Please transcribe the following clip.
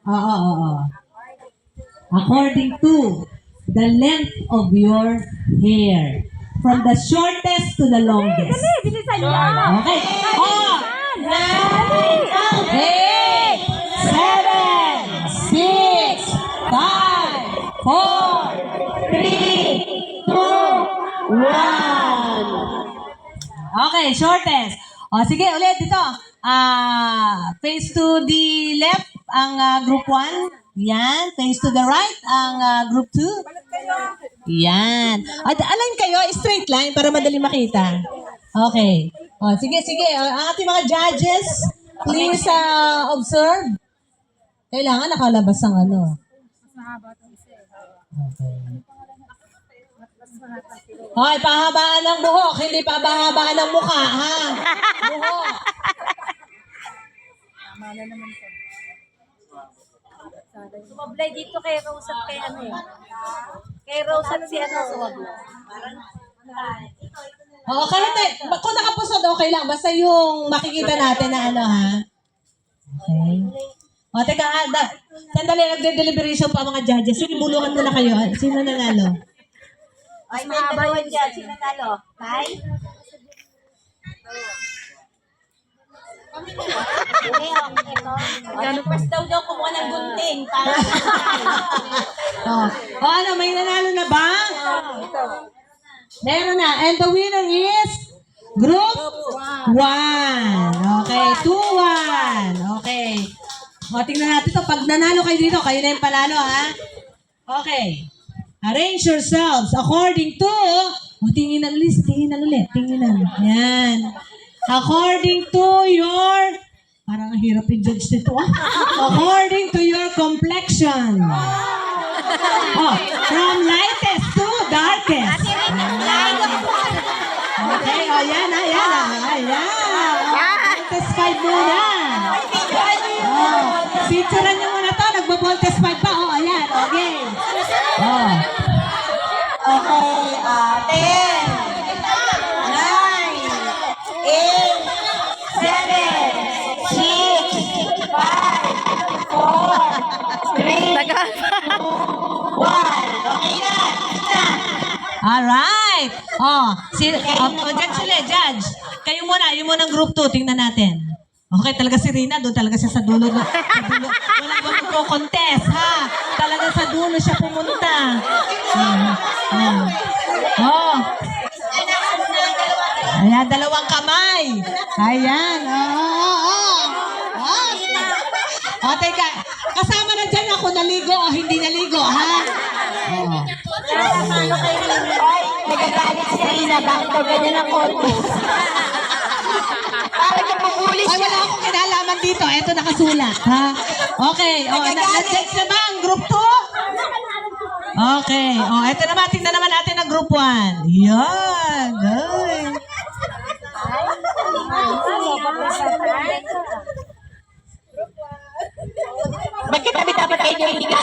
Oo. According to the length of your hair. From the shortest to the longest. Bilisan niyo. Okay. Oh! 9, 8, 7, 6, 5, 4, 3, 2, 1. Okay, shortest. O, sige, ulit dito. Face to the left, ang group 1. Yan. Face to the right, ang group 2. Yan. At align kayo, straight line para madali makita. Okay. O, sige. Ang ating mga judges, please observe. Kailangan nakalabas ang ano. Okay. Hoy, pahabaan ng buhok, hindi pahabaan ng mukha, ha? Buhok. Sumablay dito kay Rose at kay ano eh. Kay Rose at si ano sumablay. Oo, kahit kung nakapusod, okay lang. Basta yung makikita natin na ano, ha? Okay. O, teka, sandali, nagde-deliberation pa mga judges. Sige, bulungan muna kayo. Sino nanalo? Ay, may dalawa dyan. Sino talo? Tay? Request daw kumuha ng gunting. Ano, may nanalo na ba? Meron na. And the winner is Group 1. Okay, 2-1. Okay. O, tingnan natin to. Pag nanalo kayo dito, kayo na yung panalo, ha? Okay. Arrange yourselves according to... O, tinginan ulit. Yan. According to your... Parang ang hirap i-judge nito, ah. According to your complexion. Oh, from lightest to darkest. Okay, o yan. Voltes 5 muna. Picturean nyo muna to. Nagbo-voltes 5 pa. O, ayan. Okay. Okay, 10, 9, 8, 7, 6, 5, 4, 3, 2, 1. Okay na. Alright. Judge. Kayo muna, yung munang group 2. Tingnan natin. Okay, talaga si Rina, doon talaga siya sa dulo. Wala ba magko-contest, ha? Talaga sa dulo siya pumunta. Ayan, dalawang kamay. Ayan. O, teka. Kasama na dyan ako naligo o hindi naligo, ha? Nagagalit si Rina. Bakit daw ganyan ang konti? Parang napupulis Ay, wala akong kinalaman dito. Ito nakasulat, ha? Okay. Na-check na ba ang group 2? Okay. Ito naman. Tingnan naman natin ang group 1. Yan. Ay. Ba't kami dapat kayo yung higa?